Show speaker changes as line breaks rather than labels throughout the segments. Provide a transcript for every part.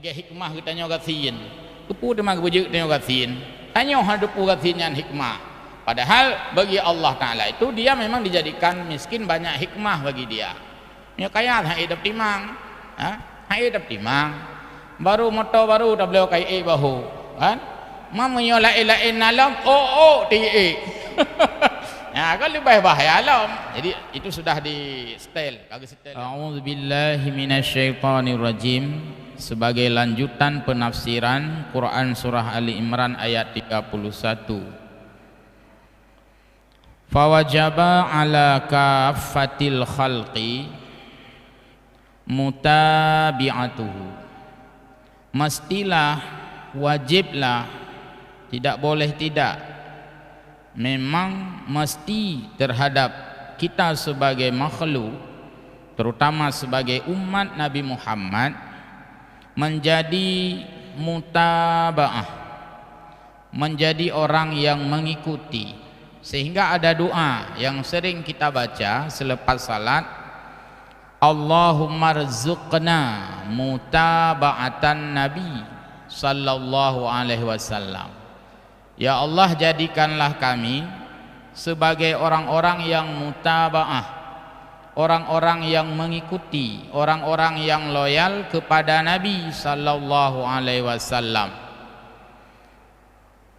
Sebagai hikmah kita nyoga sin. Kepu demang bujuk nyoga sin. Hanya hadup ugatsinnya hikmah. Padahal bagi Allah Ta'ala itu dia memang dijadikan miskin banyak hikmah bagi dia. Ya kaya hai hidup timang. Hai hidup timang. Baru motor baru dah beliau kai bahu. Kan? Mamanya lain-lain alam. Ti. Ya kan lebih bahaya alam. Jadi itu sudah di setel, kagak setel. A'udzubillahi minasyaitonirrajim. Sebagai lanjutan penafsiran Quran surah Ali Imran ayat 31. Fawajaba ala kaffatil khalqi mutabi'atuhu. Mestilah, wajiblah, tidak boleh tidak, memang mesti terhadap kita sebagai makhluk, terutama sebagai umat Nabi Muhammad, menjadi mutaba'ah, menjadi orang yang mengikuti. Sehingga ada doa yang sering kita baca selepas salat, Allahumma rzuqna mutaba'atan Nabi sallallahu alaihi wasallam. Ya Allah, jadikanlah kami sebagai orang-orang yang mutaba'ah, orang-orang yang mengikuti, orang-orang yang loyal kepada Nabi sallallahu alaihi wasallam.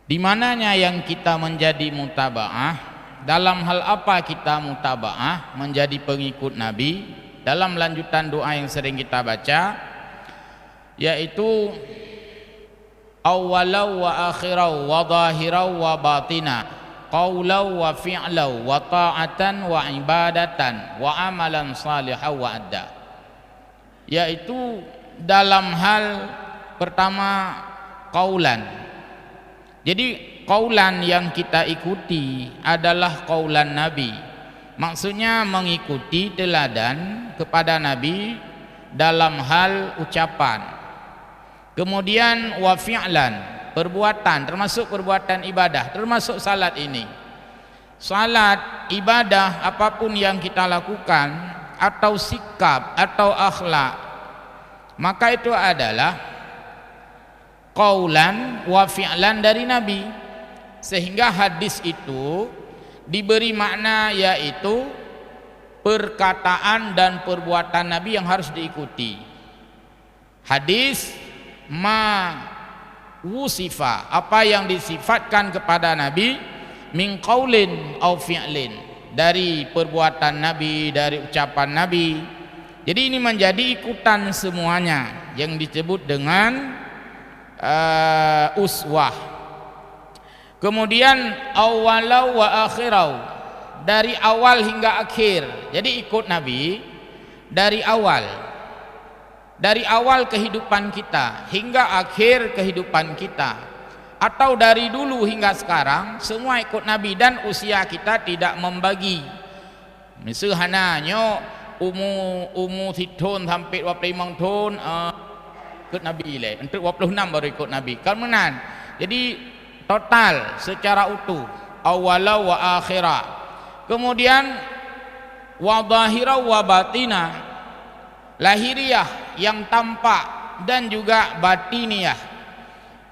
Di mananya yang kita menjadi mutaba'ah? Dalam hal apa kita mutaba'ah, menjadi pengikut Nabi? Dalam lanjutan doa yang sering kita baca, yaitu awwalau wa akhirau wa zahirau wa batina, qaulau wa fi'lau wa ta'atan wa ibadatan wa amalan salihah wa adda. Yaitu dalam hal pertama qaulan. Jadi qaulan yang kita ikuti adalah qaulan Nabi. Maksudnya mengikuti teladan kepada Nabi dalam hal ucapan. Kemudian wa fi'lan, perbuatan, termasuk perbuatan ibadah, termasuk salat ini. Salat, ibadah, apapun yang kita lakukan, atau sikap, atau akhlak, maka itu adalah qaulan wa fi'lan dari Nabi. Sehingga hadis itu diberi makna yaitu perkataan dan perbuatan Nabi yang harus diikuti. Hadis ma wusifa, apa yang disifatkan kepada Nabi, min qaulin au fi'lin, dari perbuatan Nabi, dari ucapan Nabi. Jadi ini menjadi ikutan semuanya yang disebut dengan uswah. Kemudian awalau wa akhirau, dari awal hingga akhir. Jadi ikut Nabi dari awal kehidupan kita hingga akhir kehidupan kita, atau dari dulu hingga sekarang semua ikut Nabi. Dan usia kita tidak membagi. Misalnya umur hitun sampai 25 tahun ikut Nabi le, untuk 26 baru ikut Nabi. Kemudian jadi total secara utuh, awalau wa akhirah. Kemudian wa zahirah wa batinah, lahiriah yang tampak dan juga batiniah.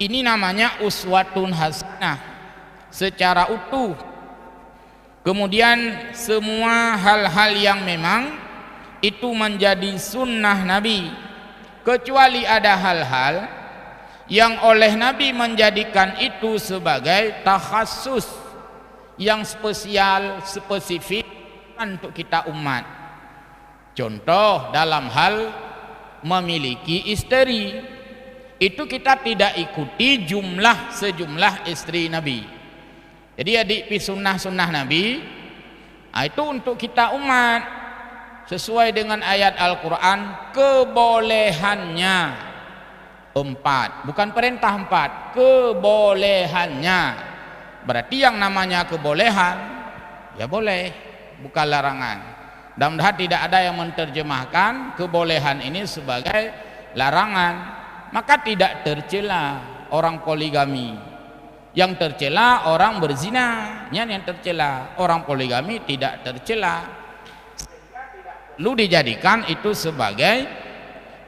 Ini namanya uswatun hasanah secara utuh. Kemudian semua hal-hal yang memang itu menjadi sunnah Nabi, kecuali ada hal-hal yang oleh Nabi menjadikan itu sebagai takhassus, yang spesial, spesifik untuk kita umat. Contoh dalam hal memiliki istri, itu kita tidak ikuti sejumlah istri Nabi. Jadi adik sunnah Nabi, itu untuk kita umat sesuai dengan ayat Al-Quran, kebolehannya 4, bukan perintah 4, kebolehannya. Berarti yang namanya kebolehan ya boleh, bukan larangan. Mudah-mudahan tidak ada yang menerjemahkan kebolehan ini sebagai larangan. Maka tidak tercela orang poligami, yang tercela orang berzina, yang tercela orang poligami tidak tercela. Lu dijadikan itu sebagai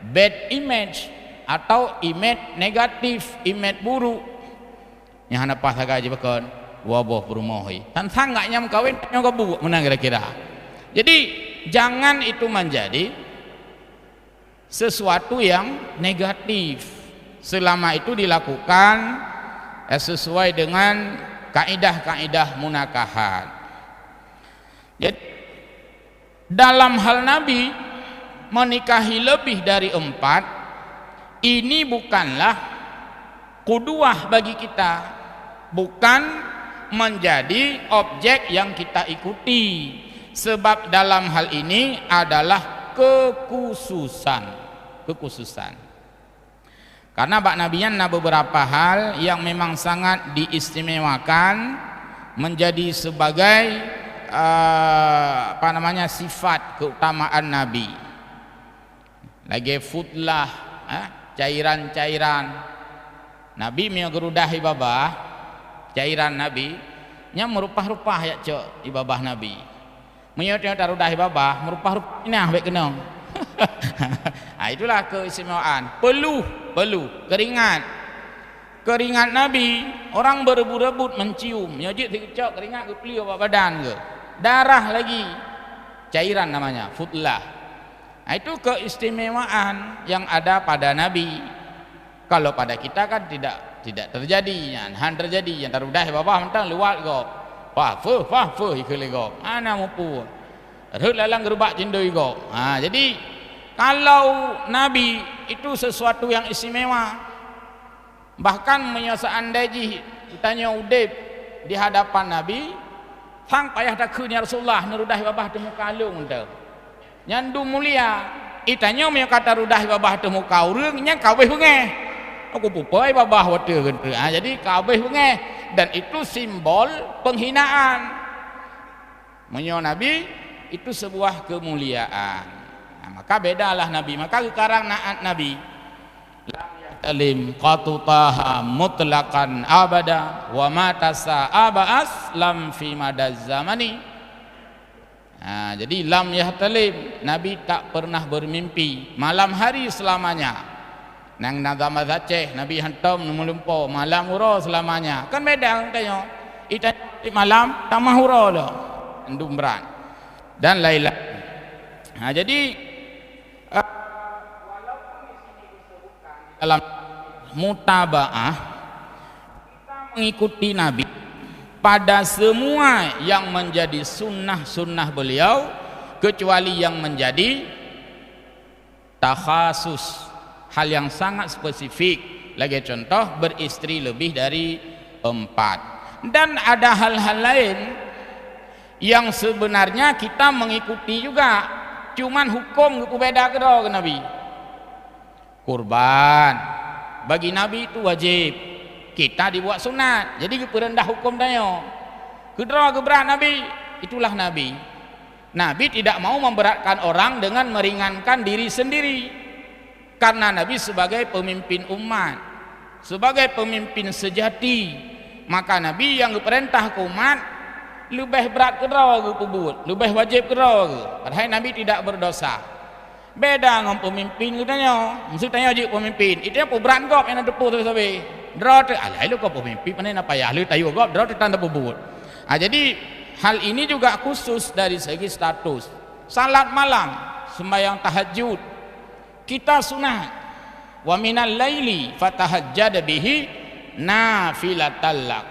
bad image, atau image negatif, image buruk. Yang hana pas agak aja bakon wabah berumah tan sangat nyam kawin nyoga buat menang kira-kira. Jadi jangan itu menjadi sesuatu yang negatif selama itu dilakukan sesuai dengan kaidah-kaidah munakahat. Jadi dalam hal Nabi menikahi lebih dari 4, ini bukanlah qudwah bagi kita, bukan menjadi objek yang kita ikuti, sebab dalam hal ini adalah kekhususan. Karena bak nabiyan ada beberapa hal yang memang sangat diistimewakan menjadi sebagai sifat keutamaan Nabi. Lagi futlah, cairan-cairan Nabi mengerudahi babah, cairan Nabi nya merupah-rupah ya cok di babah Nabi. Menyot-nyot tarudahi babah merupah-rupah ini baik kenong. Itulah keistimewaan. Peluh keringat Nabi, orang berebut-rebut mencium, nyojit dicok keringat ke peliu badan ke. Darah lagi, cairan namanya futlah. Itu keistimewaan yang ada pada Nabi. Kalau pada kita kan tidak terjadi, yang terjadi yang tarudah bawah mentang luat go. Fa ikele go. Ana mupu. Rut lalang gerubak cindoi go. Jadi kalau Nabi itu sesuatu yang istimewa, bahkan seandainya ditanya udip di hadapan Nabi, sang payah takutnya Rasulullah nerudah babah temu kalung ente. Nyandu mulia, itanya me kata rudah babah temu kaurung nya kabeh bengeh. Aku pupai babah wate gitu. Jadi kabeh bengeh, dan itu simbol penghinaan. Menyo Nabi itu sebuah kemuliaan. Maka bedalah Nabi, maka sekarang naat Nabi lim qatutaha mutlaqan abada wa matasa abas lam fi madaz zamani. Jadi lam yahtalim, Nabi tak pernah bermimpi malam hari selamanya. Nang nazama Aceh Nabi hantam melumpau malam uro selamanya. Kan beda katanya. Ita malam tamah uro lo endumran dan lain-lain. Jadi walaupun di sini disebutkan dalam mutabaah, kita mengikuti Nabi pada semua yang menjadi sunnah beliau, kecuali yang menjadi takhasus, hal yang sangat spesifik. Lagi contoh, beristri lebih dari 4. Dan ada hal-hal lain yang sebenarnya kita mengikuti juga, cuman hukum beda ke Nabi. Kurban bagi Nabi itu wajib, kita dibuat sunat, jadi perendah hukum dayo. Kedua keberat Nabi, itulah Nabi. Nabi tidak mau memberatkan orang dengan meringankan diri sendiri, karena Nabi sebagai pemimpin umat, sebagai pemimpin sejati, maka Nabi yang diperintah ke umat lebih berat ke pebut, lebih wajib ke padahal Nabi tidak berdosa. Beda dengan pemimpin katanya, mesti tanya je pemimpin, itu apa berat kau yang ada depu sampai draw tu, alai lu kau pemimpin mana apa ya, lu tayu kau draw tu tanda pebut. Jadi hal ini juga khusus dari segi status. Salat malam, sembahyang tahajud, kita sunat. Wa minal laili fatahajjad bihi nafilatal lak.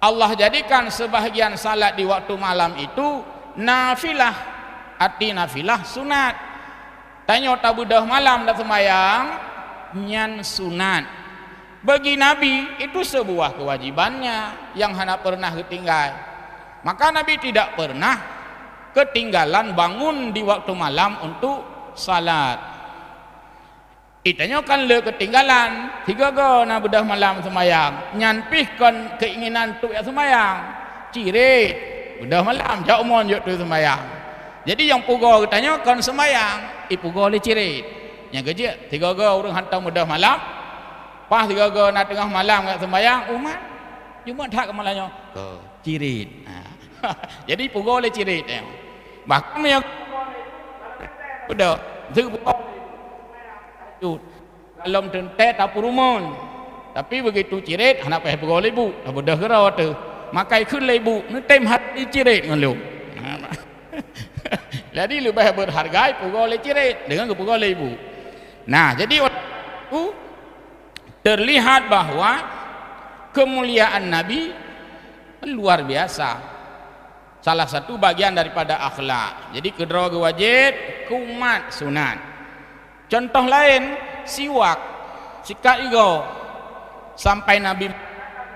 Allah jadikan sebahagian salat di waktu malam itu nafilah, arti nafilah sunat. Tanya tabudah malam dah sembahyang nyan sunat. Bagi Nabi itu sebuah kewajibannya yang hana pernah ketinggal. Maka Nabi tidak pernah ketinggalan bangun di waktu malam untuk salat. Itanya kan le ketinggalan 3 go na bedah malam sembahyang, nyanpihkan keinginan tu ya sembahyang, cirit bedah malam jauh mon jauh tu sembahyang. Jadi yang pugo katanya kan sembahyang, ipugo le cirit. Yang kerja 3 go orang hantar bedah malam, pas 3 go na tengah malam kat sembahyang, umat cuma tak ke malamnya ke cirit. Jadi pugo le cirit. Bahkan yang udah tu belum tentet apa rumun. Tapi begitu cirit anak peh bergol ibu, dah bedah gerau tu. Makai kun ibu, ni tem hati cirit ngan lu. Jadi lebih berhargai bergol cirit dengan bergol ibu. Nah, jadi waktu terlihat bahwa kemuliaan Nabi luar biasa. Salah satu bagian daripada akhlak. Jadi kedua wajib, kumat sunat. Contoh lain, siwak, sikat gigi. Sampai Nabi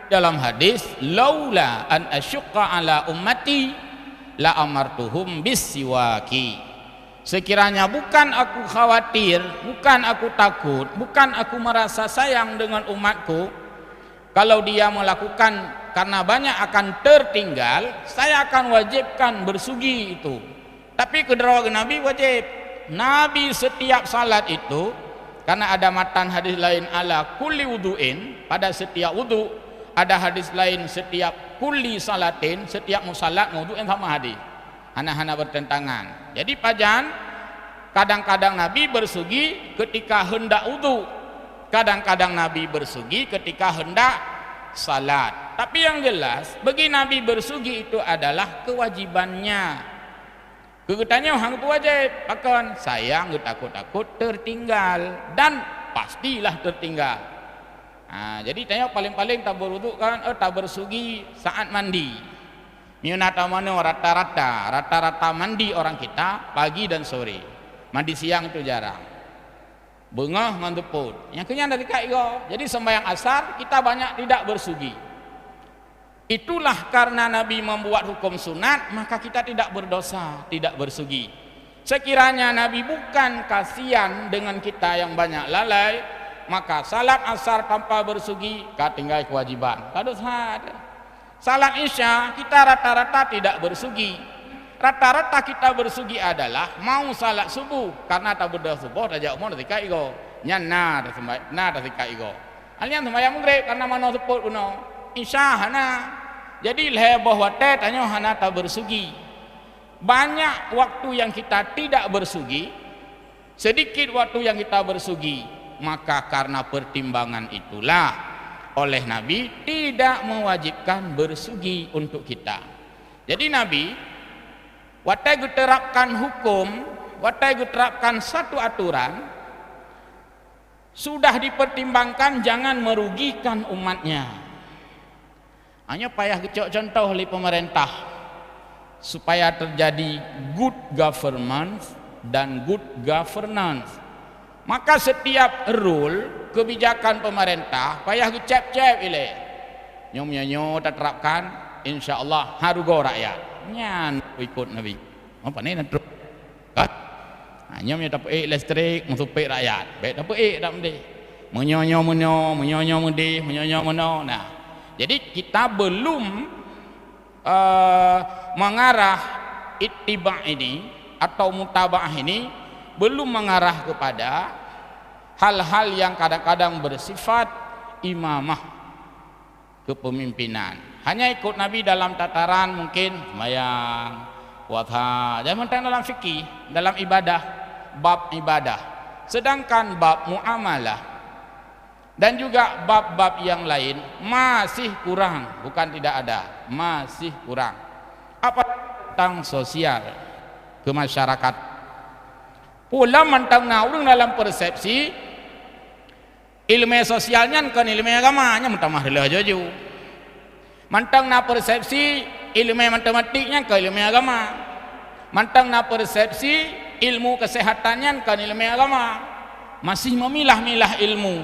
dalam hadis, laula an asyqa ala ummati la amartuhum bis-siwaki. Sekiranya bukan aku khawatir, bukan aku takut, bukan aku merasa sayang dengan umatku, kalau dia melakukan karena banyak akan tertinggal, saya akan wajibkan bersugi itu. Tapi kedua Nabi wajib. Nabi setiap salat itu, karena ada matan hadis lain ala kulli wudu'in, pada setiap wudu, ada hadis lain setiap kulli salatin, setiap musalat wudu'in sama hadis. Hana-hana bertentangan. Jadi pajan kadang-kadang Nabi bersugi ketika hendak wudu, kadang-kadang Nabi bersugi ketika hendak salat. Tapi yang jelas bagi Nabi bersugi itu adalah kewajibannya. Kegetanya hang tu wajib, akan sayang takut-takut tertinggal dan pastilah tertinggal. Jadi tanya paling-paling tak berwuduk kan, tak bersugi saat mandi. Miunata mana rata-rata mandi orang kita pagi dan sore. Mandi siang itu jarang. Bengah nganteput. Yang kenyang dari kaigo. Jadi sembahyang asar kita banyak tidak bersugi. Itulah karena Nabi membuat hukum sunat, maka kita tidak berdosa, tidak bersugi. Sekiranya Nabi bukan kasihan dengan kita yang banyak lalai, maka salat asar tanpa bersugi, tinggal kewajiban. Dosa. Salat isya kita rata-rata tidak bersugi. Rata-rata kita bersugi adalah mau salat subuh, karena tak berdoa subuh dah jauh dari kaigo. Nyana dah sembahyang, dah kaigo. Alian sembahyang maghrib karena mana seput kuno. Isya hana. Jadi leboh wate tanya hana tak bersugi. Banyak waktu yang kita tidak bersugi, sedikit waktu yang kita bersugi. Maka karena pertimbangan itulah oleh Nabi tidak mewajibkan bersugi untuk kita. Jadi Nabi wate diterapkan hukum, wate diterapkan satu aturan, sudah dipertimbangkan jangan merugikan umatnya. Hanya payah kecok contoh oleh pemerintah supaya terjadi good government dan good governance. Maka setiap rule kebijakan pemerintah payah kecep-cep ile. Nyom-nyonyo terapkan, insyaallah harugo rakyat. Nyan ikut Nabi. Apa ni nak terus? Nyom dapat listrik mengsupi rakyat. Baik dapat tak mendih. Menyonyo mendih, menyonyo meno. Nah, jadi kita belum mengarah ittiba ini atau mutaba'ah ini belum mengarah kepada hal-hal yang kadang-kadang bersifat imamah kepemimpinan. Hanya ikut Nabi dalam tataran mungkin sembahyang, puasa, jangan dalam fikih, dalam ibadah, bab ibadah. Sedangkan bab muamalah dan juga bab-bab yang lain masih kurang, bukan tidak ada, masih kurang. Apa tentang sosial kemasyarakatan? Pula mentang naurung dalam persepsi ilmu sosialnya kan ilmu agamanya mentang mahlah jojo. Mentang na persepsi ilmu matematiknya kan ilmu agama. Mentang na persepsi ilmu kesehatannya kan ilmu agama. Masih memilah-milah ilmu.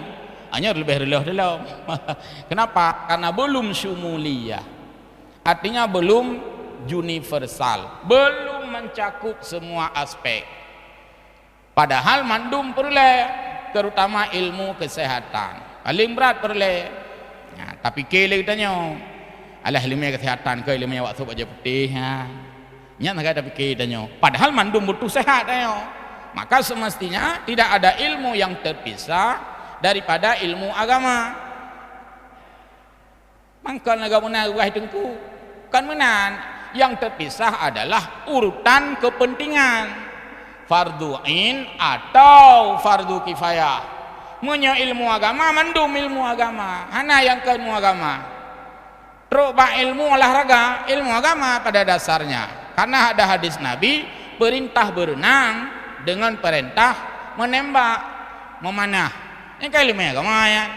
Hanya lebih dalam. Kenapa? Karena belum syumuliyah. Artinya belum universal, belum mencakup semua aspek. Padahal mandum perlu, terutama ilmu kesehatan. Paling berat perlu. Ya, tapi kele tanya, alah ilmu kesehatan ke ilmu waktu baca putih. Nya nak ada fikir tanya. Padahal mandum butuh sehat tanya. Maka semestinya tidak ada ilmu yang terpisah daripada ilmu agama. Mangkal agama nagah tengku kan menan yang terpisah adalah urutan kepentingan fardu ain atau fardu kifayah. Munyo ilmu agama mandum ilmu agama. Hana yang ke ilmu agama. Terus ilmu olahraga, ilmu agama pada dasarnya. Karena ada hadis Nabi, perintah berenang dengan perintah menembak, memanah. Ini kan ilmu agama ya.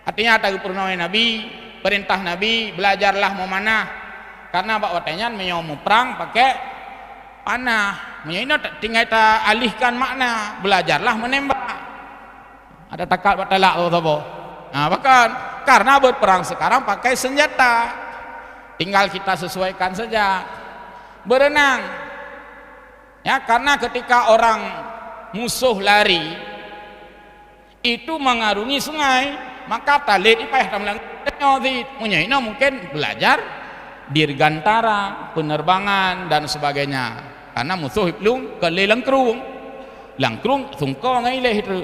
Artinya ada purnawai Nabi, perintah Nabi, belajarlah memanah. Karena Pak Watenyan menyomu perang pakai panah. Menyomu tinggal kita alihkan makna, belajarlah menembak. Ada takat buat talak atau nah, bahkan karena berperang sekarang pakai senjata, tinggal kita sesuaikan saja. Berenang ya, karena ketika orang musuh lari itu mengarungi sungai, maka talit ipah tamlang punya mungkin belajar dirgantara, penerbangan dan sebagainya. Karena musuh belum ke langkrung sungko ngai leh itu.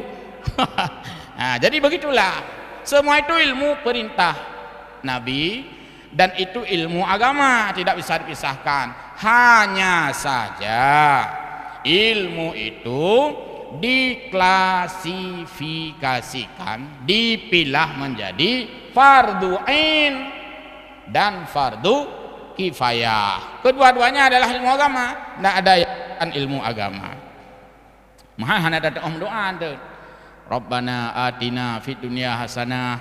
Nah, jadi begitulah. Semua itu ilmu perintah Nabi dan itu ilmu agama, tidak bisa dipisahkan. Hanya saja ilmu itu diklasifikasikan, dipilah menjadi fardu ain dan fardu kifayah. Kedua-duanya adalah ilmu agama, tidak ada yang ilmu agama. Mahal hanya ada doa tu. Rabbana atina fid dunya hasanah.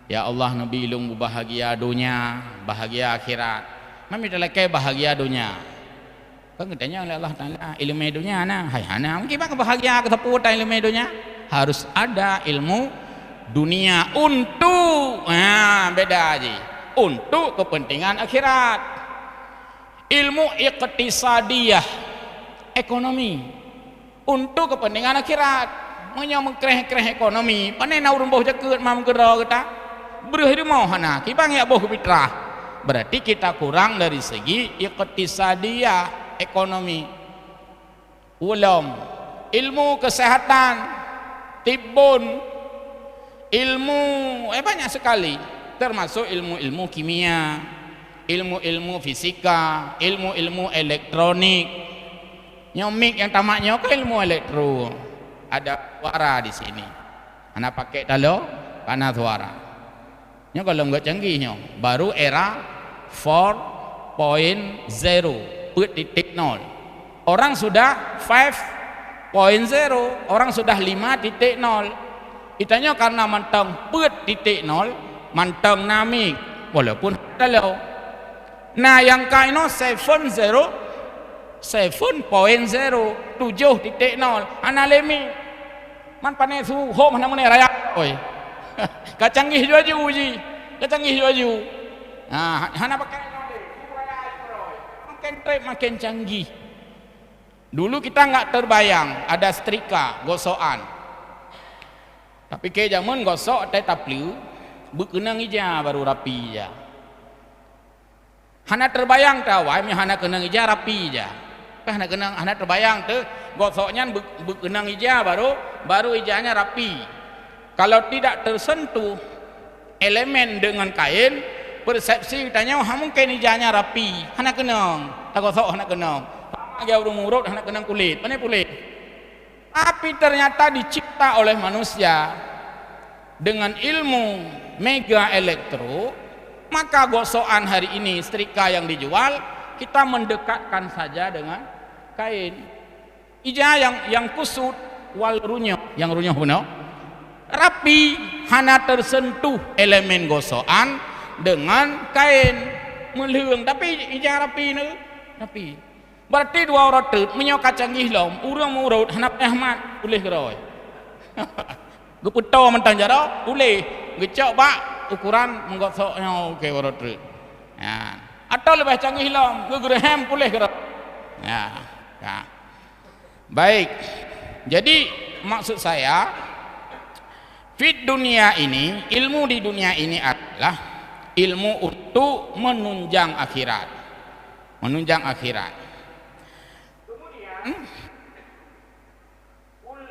Ya Allah, nabi ilmu bahagia dunia, bahagia akhirat. Mami telekai bahagia dunia. Kan katanya oleh Allah Taala ilmu dunia nah, hai hana mungkin bang bahagia ketemu ilmu dunia. Harus ada ilmu dunia untuk beda aja. Untuk kepentingan akhirat. Ilmu iqtisadiyah, ekonomi untuk kepentingan akhirat. Menyo mengkreh-kreh ekonomi panai na urung boh jaket mam gero kita bereh di mau hana kibang ya boh fitrah, berarti kita kurang dari segi iqtisadiyah ekonomi. Ulum ilmu kesehatan, tibbun, ilmu banyak sekali, termasuk ilmu-ilmu kimia, ilmu-ilmu fisika, ilmu-ilmu elektronik. Nyomik yang tamaknya ke ilmu elektro. Ada suara di sini. Anak pakai talo karena suara. Nya kalau enggak canggihnya, baru era 4.0, put titik 0. Orang sudah 5.0, orang sudah 5.0. Itanya karena mantang put titik 0, mantang namik walaupun talo. Nah, yang kaino 7.0, 7.0, 7.0 analemi man pane su ho mana mana raya oi kacanggih juaju uji kacanggih juaju nah hana pakai makin canggih. Dulu kita nggak terbayang ada setrika gosokan, tapi ke zaman gosok tetap liu bekenang ija baru rapi ija. Hana terbayang tawai mi hana kenang ija rapi ija. Hana kenang, hana terbayang tu gosoknya bekenang ija baru ijanya rapi. Kalau tidak tersentuh elemen dengan kain, persepsi tanya mungkin ijanya rapi, hana kenang, tak gosok hana kenang. Dia urung urut hana kenang kulit, mana kulit. Tapi ternyata dicipta oleh manusia dengan ilmu mega elektro, maka gosokan hari ini setrika yang dijual kita mendekatkan saja dengan kain. Ija yang kusut wal runyo, yang runyo benar rapi, hana tersentuh elemen gosokan dengan kain melhương, tapi ija rapi nu rapi. Berarti dua orang tu menyokat canggih lom, urang urut hanap Ahmad boleh geroy. Geputo mentang jaro boleh, gecok bak ukuran menggosoknya ke orang tu. Ya. Atau lebih canggih lom, gegerhem boleh geroy. Ya. Ya. Baik, jadi maksud saya fit dunia ini, ilmu di dunia ini adalah ilmu untuk menunjang akhirat, menunjang akhirat. Kemudian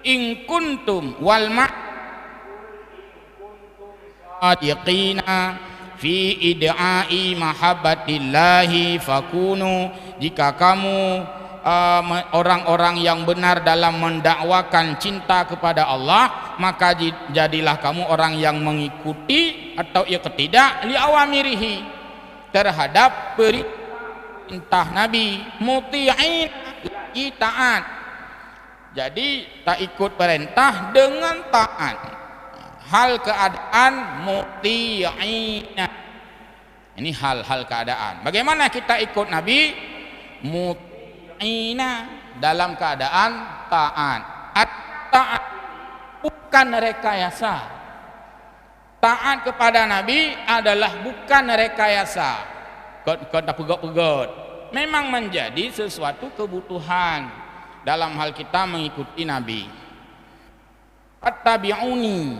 in kuntum wal sadiqina fi idai mahabbatillahi fakunu, jika kamu orang-orang yang benar dalam mendakwakan cinta kepada Allah, maka jadilah kamu orang yang mengikuti atau ia ketidak li awamirihi terhadap perintah Nabi, muti'in lagi taat. Jadi tak ikut perintah dengan taat. Hal keadaan muti'ina. Ini hal-hal keadaan. Bagaimana kita ikut Nabi? Muti'ina, dalam keadaan taat. Taat bukan rekayasa. Taat kepada Nabi adalah bukan rekayasa. Kau tak pegot-pegot. Memang menjadi sesuatu kebutuhan dalam hal kita mengikuti Nabi. Fattabi'uni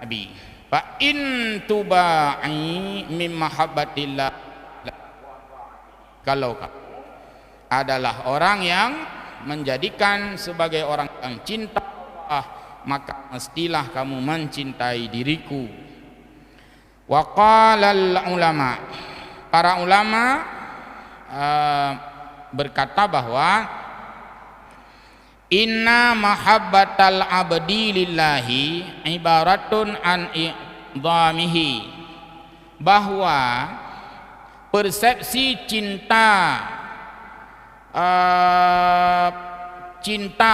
Nabi. Fa in tuba'i min mahabbatillah. Kalau kamu adalah orang yang menjadikan sebagai orang yang cinta Allah, maka mestilah kamu mencintai diriku. Wa qalal ulama, para ulama berkata bahwa inna mahabbatal abdi lillahi ibaratun an idhamihi, bahwa persepsi cinta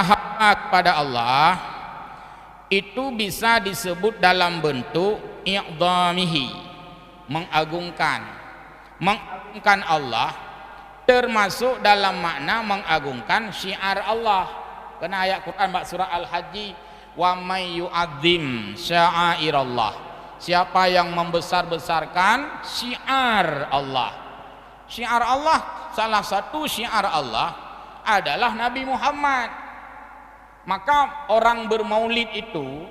hamba kepada Allah itu bisa disebut dalam bentuk i'dhamihi, mengagungkan Allah, termasuk dalam makna mengagungkan syiar Allah. Kena ayat Quran bak surah Al-Hajj, wa may yu'azzim sya'airallah, siapa yang membesar-besarkan syiar Allah. Syiar Allah, salah satu syiar Allah adalah Nabi Muhammad. Maka orang bermaulid itu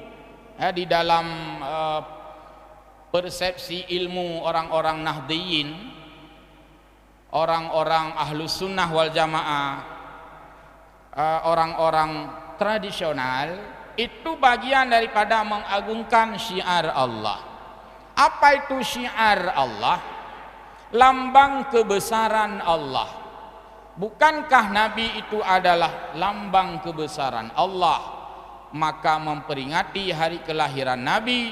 di dalam persepsi ilmu orang-orang Nahdliyin, orang-orang Ahlus Sunnah wal Jamaah, orang-orang tradisional, itu bagian daripada mengagungkan syiar Allah. Apa itu syiar Allah? Lambang kebesaran Allah. Bukankah Nabi itu adalah lambang kebesaran Allah? Maka memperingati hari kelahiran Nabi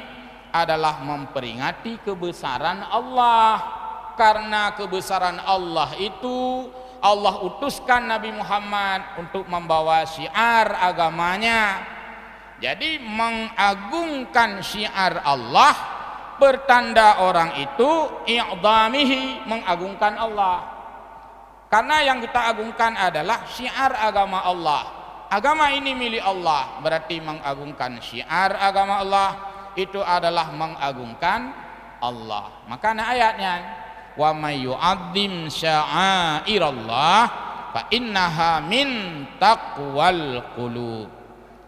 adalah memperingati kebesaran Allah. Karena kebesaran Allah itu, Allah utuskan Nabi Muhammad untuk membawa syiar agamanya. Jadi mengagungkan syiar Allah pertanda orang itu i'dhamihi, mengagungkan Allah. Karena yang kita agungkan adalah syiar agama Allah. Agama ini milik Allah, berarti mengagungkan syiar agama Allah itu adalah mengagungkan Allah. Maka ayatnya, wa may yu'azzim sya'airallah fa innaha min taqwal qulub.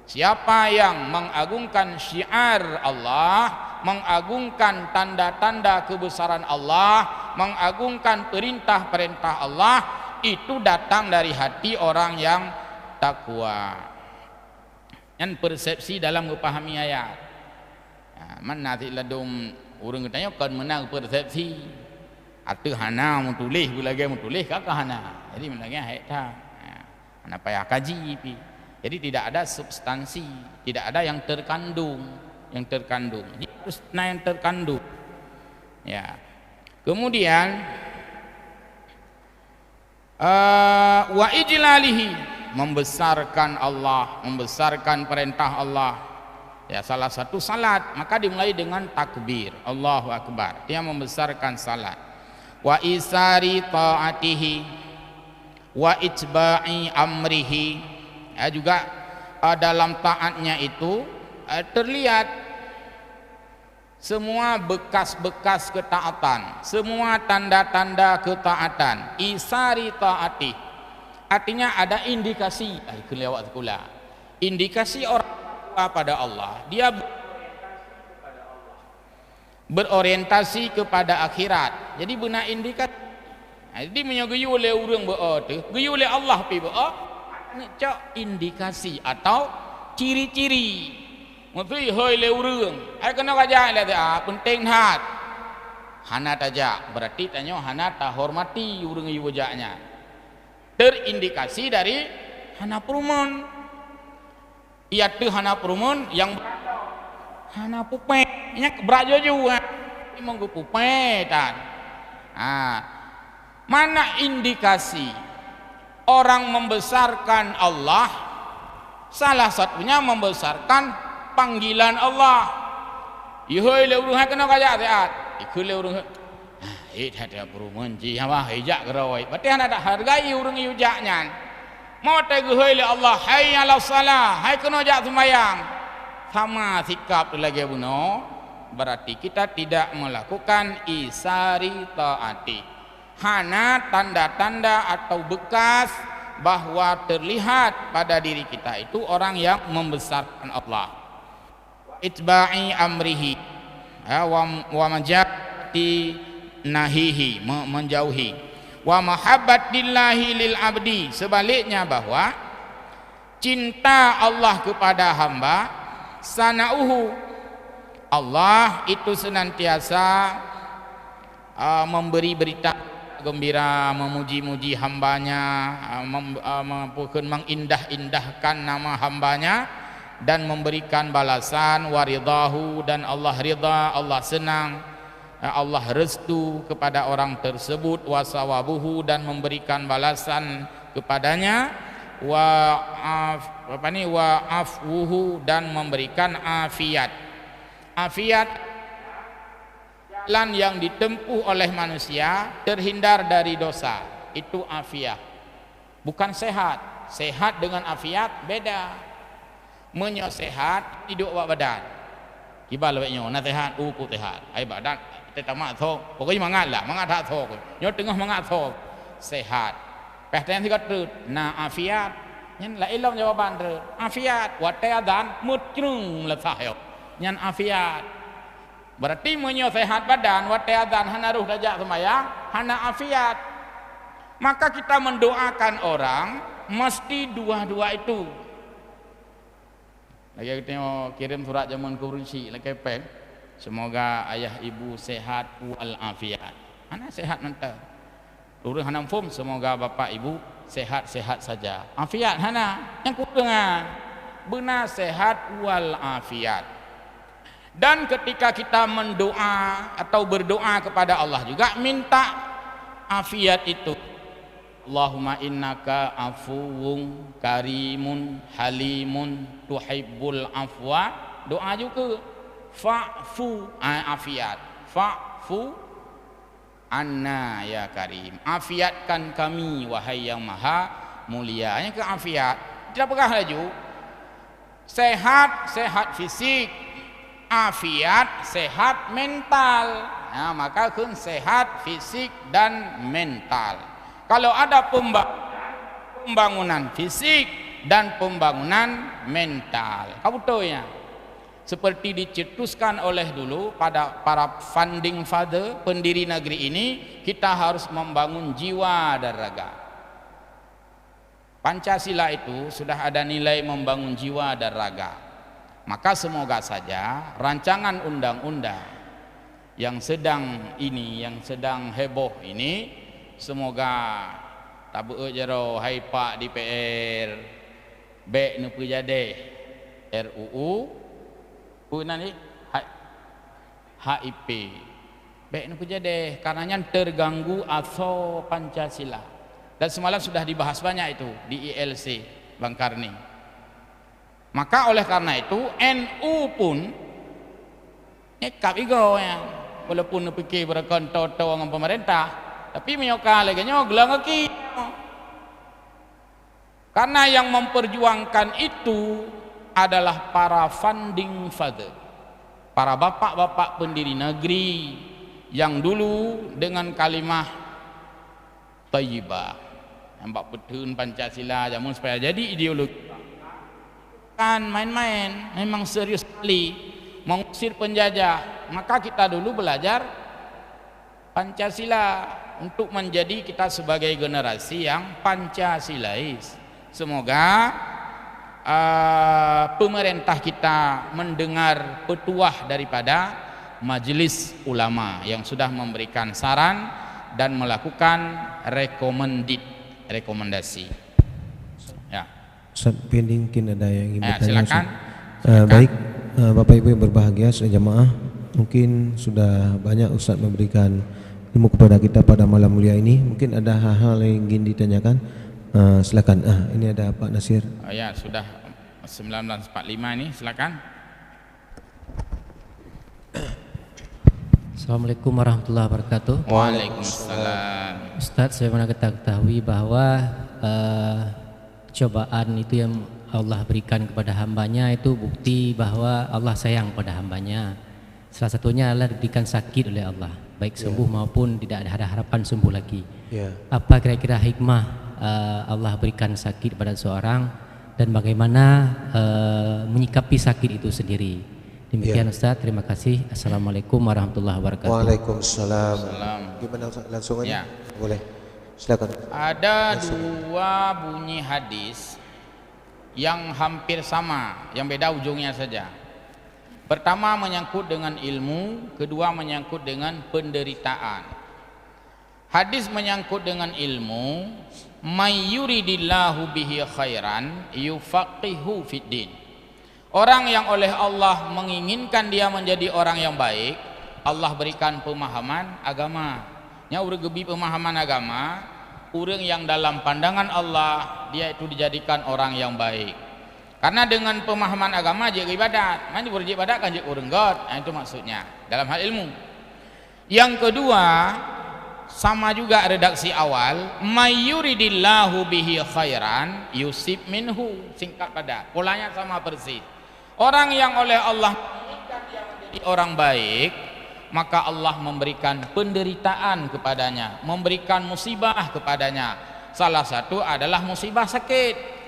Siapa yang mengagungkan syiar Allah, mengagungkan tanda-tanda kebesaran Allah, mengagungkan perintah-perintah Allah, itu datang dari hati orang yang takwa. Dan persepsi dalam memahami ayat. Mana nanti ladum orang katanya kan menang persepsi. Atau hana mau tulis, lagi mau tulis kakak hana. Jadi menangnya hektar. Hana payah kaji pi. Jadi tidak ada substansi, tidak ada yang terkandung, Jadi harus yang terkandung. Ya. Kemudian wa ijlalihi, membesarkan Allah, membesarkan perintah Allah. Ya, salah satu salat, maka dimulai dengan takbir, Allahu Akbar. Dia membesarkan salat. Wa isari ta'atihi wa itba'i amrihi. Ya, juga dalam taatnya itu terlihat semua bekas-bekas ketaatan, semua tanda-tanda ketaatan. Isari taati, artinya ada indikasi. Kelewat sekolah. Indikasi orang pada Allah, dia berorientasi kepada akhirat. Jadi benar indikasi. Jadi menyogeyu oleh orang berarti, geyu oleh Allah pi berarti. Cak indikasi atau ciri-ciri. Mesti hoi le urang. Ai kena kajak le penting hat. Hana tajak, berarti tanya hana ta hormati urang ieu wajaknya. Terindikasi dari hana perumun. Ia tu hana perumun yang hana pupe nya berajo juga monggo pupe tan. Mana indikasi orang membesarkan Allah? Salah satunya membesarkan panggilan Allah. Ihoi le urang kena kaya taat. Ikut le urang. Ada perumahan ji apa hijak gerawai. Berarti ada hargai urang yujaknya. Mau teguhoi le Allah, hai ala salah, hai kena jak sembahyang. Sama sikap lagi buno. Berarti kita tidak melakukan isari taati. Hana tanda-tanda atau bekas bahwa terlihat pada diri kita itu orang yang membesarkan Allah. Itba'i amrihi wa majati nahihi, menjauhi, wa mahabbatillahi lil abdi, sebaliknya bahwa cinta Allah kepada hamba, sanauhu, Allah itu senantiasa memberi berita gembira, memuji-muji hambanya, mengindah-indahkan nama hambanya dan memberikan balasan, waridahu, dan Allah ridha, Allah senang, Allah restu kepada orang tersebut, wasawabuhu, dan memberikan balasan kepadanya, wa afwuhu, dan memberikan afiat. Afiat jalan yang ditempuh oleh manusia terhindar dari dosa, itu afiat. Bukan sehat. Sehat dengan afiat beda. Menyo sehat hidup wak badan. Kibal wak nyo na sehat ku sehat. Ai badan kita tamak thok. Pokoknya mangatlah, mangat hak thok. Nyo tengah mangat thok. Sehat. Pehten si katut na afiat. Nyen la ilam jawaban re. Afiat wa tayadan mutjung la sahyo. Nyen afiat. Berarti menyo sehat badan wa tayadan hana ruh dajak sembahyang, hana afiat. Maka kita mendoakan orang mesti dua-dua itu. Lagi kita kirim surat zaman kursi lagi pen. Semoga ayah ibu sehat wal afiat. Hana sehat nanti. Turun hana fum, semoga bapak ibu sehat-sehat saja. Afiat hana yang kurang. Benar sehat wal afiat. Dan ketika kita mendoa atau berdoa kepada Allah juga minta afiat itu. Allahumma innaka afuwun karimun halimun tuhibbul afwa. Doa juga fa'fu, afiat, fa'fu anna ya karim, afiatkan kami wahai yang maha mulia. Yang ke afiat tidak pernah laju sehat, sehat fisik, afiat sehat mental. Nah, maka kun sehat fisik dan mental. Kalau ada pembangunan fisik dan pembangunan mental, kamu tahu ya, seperti dicetuskan oleh dulu pada para founding father pendiri negeri ini, kita harus membangun jiwa dan raga. Pancasila itu sudah ada nilai membangun jiwa dan raga. Maka semoga saja rancangan undang-undang yang sedang heboh ini, semoga tabu jero hai Pak DPR baik nu jadi RUU punani HIP baik nu jadi karenanya terganggu aso Pancasila. Dan semalam sudah dibahas banyak itu di ILC Bang Karni. Maka oleh karena itu NU pun nyekap igo ya, walaupun nu pikir berkonto dengan pemerintah, tapi menyoka lagi nyogelang lagi. Karena yang memperjuangkan itu adalah para founding father, para bapak-bapak pendiri negeri yang dulu dengan kalimah thayyibah, nampak betun Pancasila jamun supaya jadi ideologi. Kan main-main, memang serius sekali mengusir penjajah. Maka kita dulu belajar Pancasila untuk menjadi kita sebagai generasi yang Pancasilais. Semoga pemerintah kita mendengar petuah daripada majelis ulama yang sudah memberikan saran dan melakukan rekomendasi. Ya.
Pending mungkin ada yang ingin bertanya.
Silakan.
Baik, Bapak Ibu yang berbahagia sedang jamaah, mungkin sudah banyak Ustaz memberikan ilmu kepada kita pada malam mulia ini. Mungkin ada hal-hal yang ingin ditanyakan. Silakan. Ini ada Pak Nasir.
Ya, sudah 19.45 ini, silakan.
Assalamualaikum warahmatullahi wabarakatuh.
Waalaikumsalam.
Ustaz, saya pernah ketahui bahwa cobaan itu yang Allah berikan kepada hambanya itu bukti bahwa Allah sayang pada hambanya. Salah satunya adalah diberikan sakit oleh Allah, baik sembuh maupun tidak ada harapan sembuh lagi. Apa kira-kira hikmah Allah berikan sakit pada seorang dan bagaimana menyikapi sakit itu sendiri? Demikian Ustaz, terima kasih. Assalamualaikum warahmatullahi wabarakatuh.
Waalaikumsalam. Gimana Ustaz? Langsung aja? Boleh. Silakan.
Ada dua bunyi hadis yang hampir sama, yang beda ujungnya saja. Pertama menyangkut dengan ilmu, kedua menyangkut dengan penderitaan. Hadis menyangkut dengan ilmu, may yuridillahu bihi khairan yufaqihu fiddin. Orang yang oleh Allah menginginkan dia menjadi orang yang baik, Allah berikan pemahaman agama. Nya urang gebi pemahaman agama, urang yang dalam pandangan Allah dia itu dijadikan orang yang baik. Karena dengan pemahaman agama je ibadat, mana boleh ibadat kan je urang God. Nah, itu maksudnya dalam hal ilmu. Yang kedua sama juga redaksi awal, may yuridillahu bihi khairan yusib minhu, singkat padat. Polanya sama persis. Orang yang oleh Allah menginginkan dia menjadi orang baik, maka Allah memberikan penderitaan kepadanya, memberikan musibah kepadanya. Salah satu adalah musibah sakit.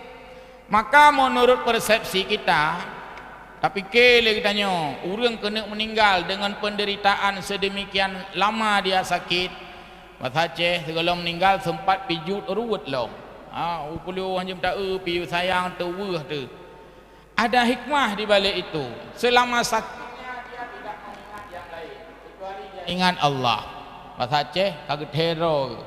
Maka menurut persepsi kita, tapi kele kitanya, orang kena meninggal dengan penderitaan sedemikian lama dia sakit. Mataceh segala meninggal sempat pijut ruwet long. Upulu hanya minta piu sayang tu weh tu. Ada hikmah di balik itu. Selama sakitnya dia tidak mengingat yang lain kecuali dia ingat Allah. Mataceh kagak teror.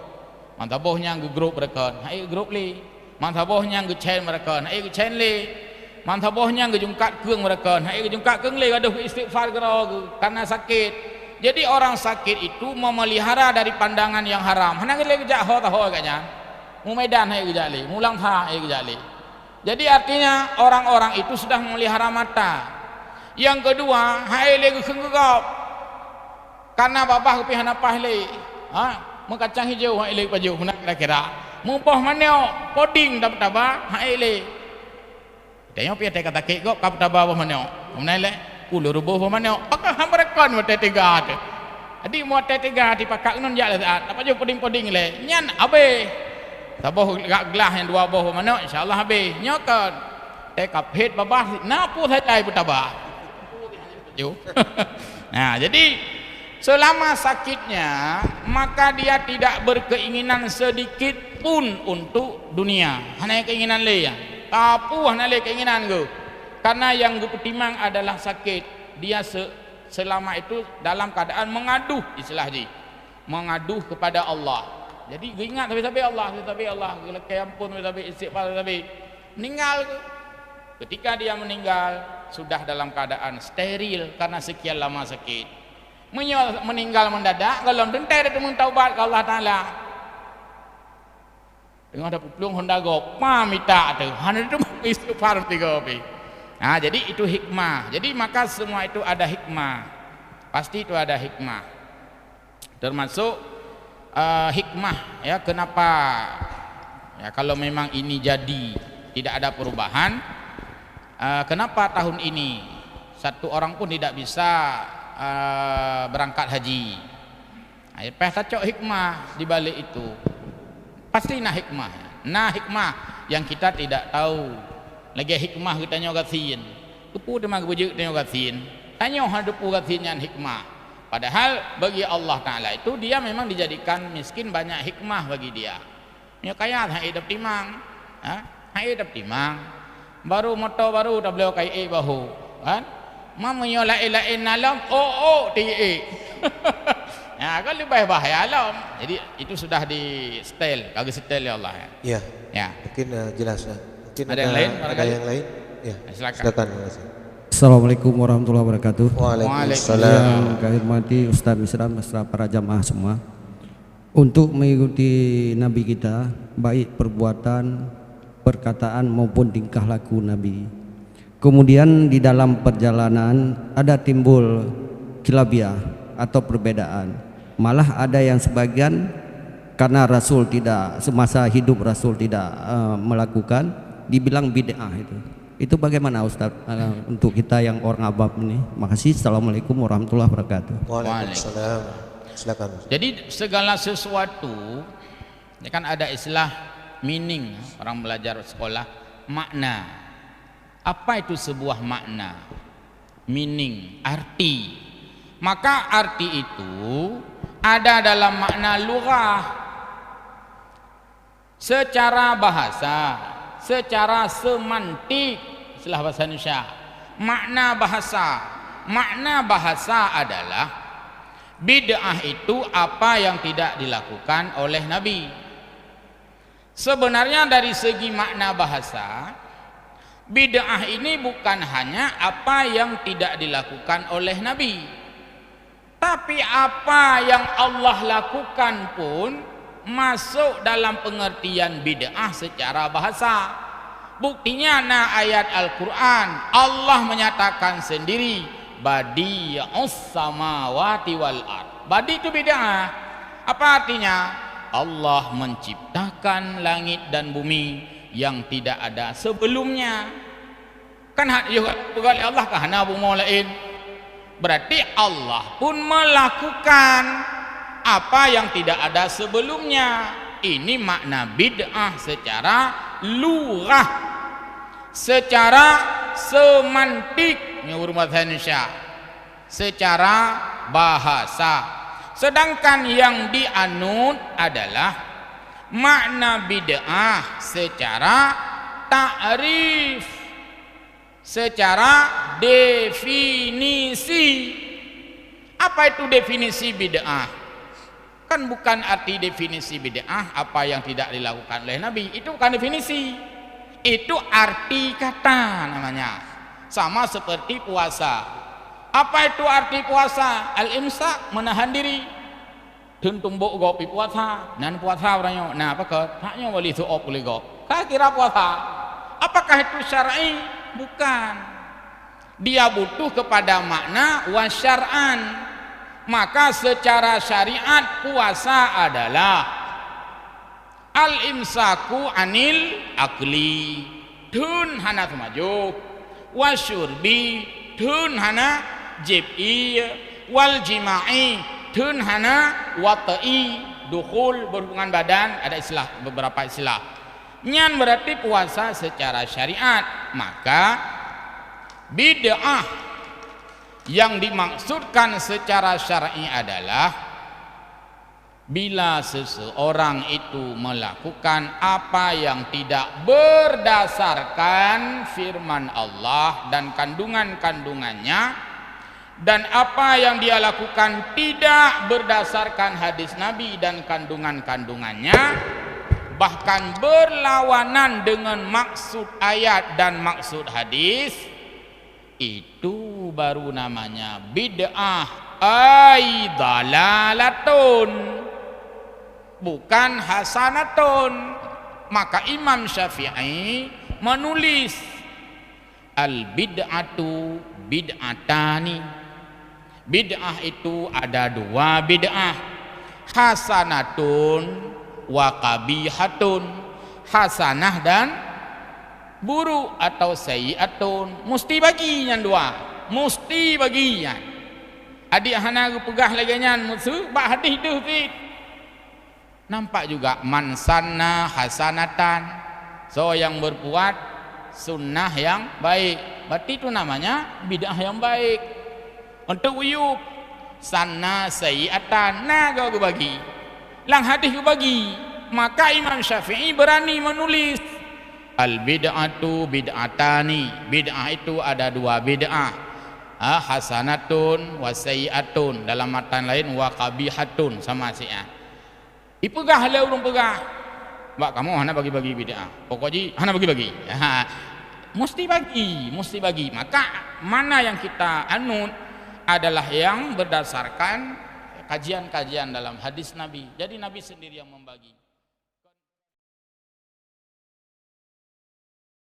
Mantabohnya nge grup mereka, hai grup li. Mantabohnya nge chain mereka, hai nge chain li. Mantabohnya nge jungkat keung mereka, hai nge jungkat keung li. Gaduh istighfar gerog karena sakit. Jadi orang sakit itu memelihara dari pandangan yang haram. Hana gele gejak ho tahu agaknya. Mu medan hai gejak li, mulang tha hai gejak li. Jadi artinya orang-orang itu sudah memelihara mata. Yang kedua, hai lagi kenggap. Karena babah kepihan apa le? Mengkacang hijau hai le paju nak kira-kira. Mumpah maneo poding dapat tabah hai le. Tengok pi kata kek gop kap tabah apa maneo. Menai le 10 rubuh apa maneo. Apakah hamrekon mate tiga tu. Adi mu te tiga di pakak nun ja le saat. Apa jo poding-poding le. Nyan abe. Taboh gelah yang 2 boh mana insyaallah habis nyokot tekap hit babah napu saja ibu tabah. Nah, jadi selama sakitnya maka dia tidak berkeinginan sedikit pun untuk dunia. Hanya keinginan le ya. Tapu hanya le keinginan go. Karena yang gue timang adalah sakit. Dia selama itu dalam keadaan mengaduh istilah ji. Mengaduh kepada Allah. Jadi ingat tapi Allah, kelek ampun tapi istighfar tapi meninggal. Ketika dia meninggal sudah dalam keadaan steril karena sekian lama sakit. Meninggal mendadak kalau dentai dia mentaubat ke Allah Taala. Dengan ada pelung Honda go, minta tu. Hanya itu istighfar 3 pi. Nah, jadi itu hikmah. Jadi maka semua itu ada hikmah. Pasti itu ada hikmah. Termasuk hikmah ya kenapa ya kalau memang ini jadi tidak ada perubahan, kenapa tahun ini satu orang pun tidak bisa berangkat haji. Cocok hikmah di balik itu pasti hikmah yang kita tidak tahu lagi hikmah kita nyogasin tupu demang bujuk nyogasin tanya hadupu gasin yang hikmah. Padahal bagi Allah Ta'ala itu dia memang dijadikan miskin banyak hikmah bagi dia. Ya kaya hai dap timang, hai dap timang. Baru motor baru dah beliau kai bahu, kan? Mamanya lain-lain alam, ti. Ya, kan lebih bahaya alam. Jadi itu sudah di setel, kagak setel ya Allah.
Ya.
Ya.
Mungkin jelas. Mungkin
ada yang lain?
Ada yang lain? Ya.
Silakan.
Silakan.
Assalamualaikum warahmatullahi wabarakatuh.
Waalaikumsalam.
Yang kami hormati Ustaz Misran beserta para jamaah semua. Untuk mengikuti Nabi kita, baik perbuatan, perkataan maupun tingkah laku Nabi. Kemudian di dalam perjalanan ada timbul khilafiah atau perbedaan. Malah ada yang sebagian karena Rasul tidak, semasa hidup Rasul tidak melakukan, dibilang bid'ah itu. Itu bagaimana Ustaz untuk kita yang orang awam ini? Makasih. Assalamualaikum warahmatullahi wabarakatuh.
Waalaikumsalam. Silakan.
Jadi segala sesuatu, ini kan ada istilah meaning, orang belajar sekolah, makna. Apa itu sebuah makna? Meaning, arti. Maka arti itu ada dalam makna lughah, secara bahasa, secara semantik, istilah bahasa Indonesia. Makna bahasa adalah bid'ah itu apa yang tidak dilakukan oleh Nabi. Sebenarnya dari segi makna bahasa, bid'ah ini bukan hanya apa yang tidak dilakukan oleh Nabi, tapi apa yang Allah lakukan pun masuk dalam pengertian bid'ah secara bahasa. Buktinya ayat Al-Quran, Allah menyatakan sendiri, badi'us samawati wal ard. Badi itu bid'ah. Apa artinya? Allah menciptakan langit dan bumi yang tidak ada sebelumnya. Kan juga Allah kahana bumi lain. Berarti Allah pun melakukan apa yang tidak ada sebelumnya. Ini makna bid'ah secara lughah, secara semantik, bahasa Indonesia, secara bahasa. Sedangkan yang dianut adalah makna bid'ah secara ta'rif, secara definisi. Apa itu definisi bid'ah? Kan bukan arti definisi bid'ah apa yang tidak dilakukan oleh Nabi. Itu bukan definisi, itu arti kata namanya. Sama seperti puasa. Apa itu arti puasa? Al-imsak, menahan diri. Dan tumbuk gopi puasa, nan puasa orangnya. Nah, apa ke? Haknya wali suop boleh go. Kira puasa. Apakah itu syar'i? Bukan. Dia butuh kepada makna wasyar'an. Maka secara syariat puasa adalah al-imsaku anil akli, dun hana tumajuk, wasyurbi dun hana jib'i, wal jima'i dun hana wata'i, dukhul berhubungan badan. Ada istilah, beberapa istilah. Nyan berarti puasa secara syariat. Maka bid'ah yang dimaksudkan secara syar'i adalah bila seseorang itu melakukan apa yang tidak berdasarkan firman Allah dan kandungan-kandungannya, dan apa yang dia lakukan tidak berdasarkan hadis Nabi dan kandungan-kandungannya, bahkan berlawanan dengan maksud ayat dan maksud hadis, itu baru namanya bid'ah ay dalalatun, bukan hasanatun. Maka Imam Syafi'i menulis al bid'atu bid'atani. Bid'ah itu ada dua bid'ah, hasanatun wa qabihatun. Hasanah dan buruk atau sayyi'atun, mesti bagian dua, mesti bagian. Adik hana pegah lagi nyan musuh bak hadis tu sit. Nampak juga man sanna hasanatan, so yang berbuat sunnah yang baik, berarti itu namanya bid'ah yang baik. Untuk uyub sanna sayyi'atan, nah kau bagi lang hadis kau bagi. Maka Imam Syafi'i berani menulis al bid'atu bid'atani. Bid'ah itu ada dua bid'ah, hasanatun wa sayyi'atun, dalam matan lain wa qabihatun, sama si'ah. Ipegah le urung pegah. Bak kamu hana bagi-bagi bid'ah. Pokoknya hana bagi-bagi. mesti bagi. Maka mana yang kita anut adalah yang berdasarkan kajian-kajian dalam hadis Nabi. Jadi Nabi sendiri yang membagi.